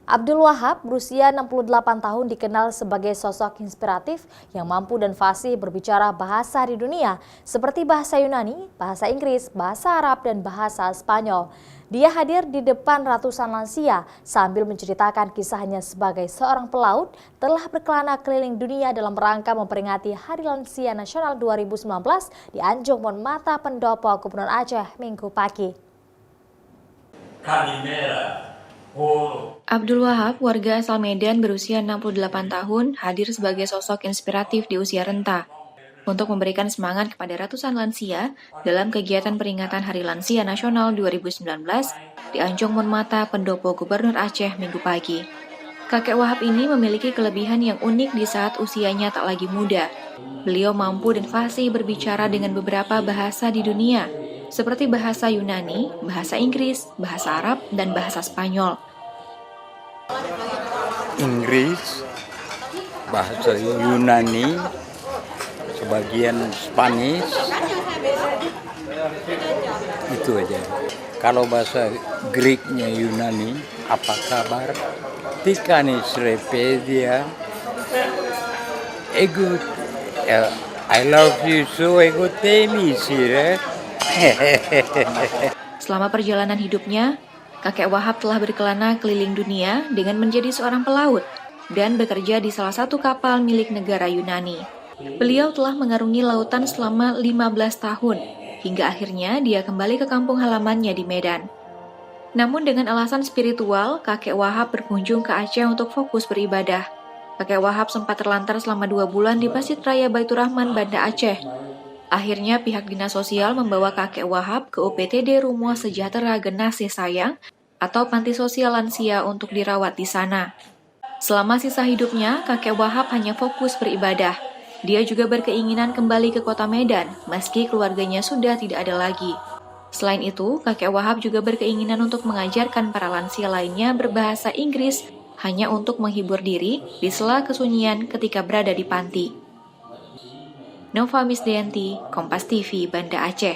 Abdul Wahab berusia 68 tahun dikenal sebagai sosok inspiratif yang mampu dan fasih berbicara bahasa di dunia seperti bahasa Yunani, bahasa Inggris, bahasa Arab, dan bahasa Spanyol. Dia hadir di depan ratusan lansia sambil menceritakan kisahnya sebagai seorang pelaut telah berkelana keliling dunia dalam rangka memperingati Hari Lansia Nasional 2019 di Anjung Monmata, Pendopo, Gubernur Aceh, Minggu pagi. Abdul Wahab, warga asal Medan berusia 68 tahun, hadir sebagai sosok inspiratif di usia renta untuk memberikan semangat kepada ratusan lansia dalam kegiatan peringatan Hari Lansia Nasional 2019 di Anjung Monmata, Pendopo, Gubernur Aceh, Minggu pagi. Kakek Wahab ini memiliki kelebihan yang unik di saat usianya tak lagi muda. Beliau mampu dan fasih berbicara dengan beberapa bahasa di dunia, seperti bahasa Yunani, bahasa Inggris, bahasa Arab, dan bahasa Spanyol. Inggris, bahasa Yunani, sebagian Spanish, itu aja. Kalau bahasa Greeknya Yunani, apa kabar? Tikanis repedia, egut, I love you so, egut temisir. Selama perjalanan hidupnya, kakek Wahab telah berkelana keliling dunia dengan menjadi seorang pelaut dan bekerja di salah satu kapal milik negara Yunani. Beliau telah mengarungi lautan selama 15 tahun, hingga akhirnya dia kembali ke kampung halamannya di Medan. Namun dengan alasan spiritual, kakek Wahab berkunjung ke Aceh untuk fokus beribadah. Kakek Wahab sempat terlantar selama 2 bulan di Masjid Raya Baitur Rahman, Banda Aceh. Akhirnya pihak Dinas Sosial membawa kakek Wahab ke UPTD Rumah Sejahtera Genasih Sayang atau Panti Sosial Lansia untuk dirawat di sana. Selama sisa hidupnya, kakek Wahab hanya fokus beribadah. Dia juga berkeinginan kembali ke kota Medan, meski keluarganya sudah tidak ada lagi. Selain itu, kakek Wahab juga berkeinginan untuk mengajarkan para lansia lainnya berbahasa Inggris hanya untuk menghibur diri di sela kesunyian ketika berada di panti. Nova Misdayanti, Kompas TV, Banda Aceh.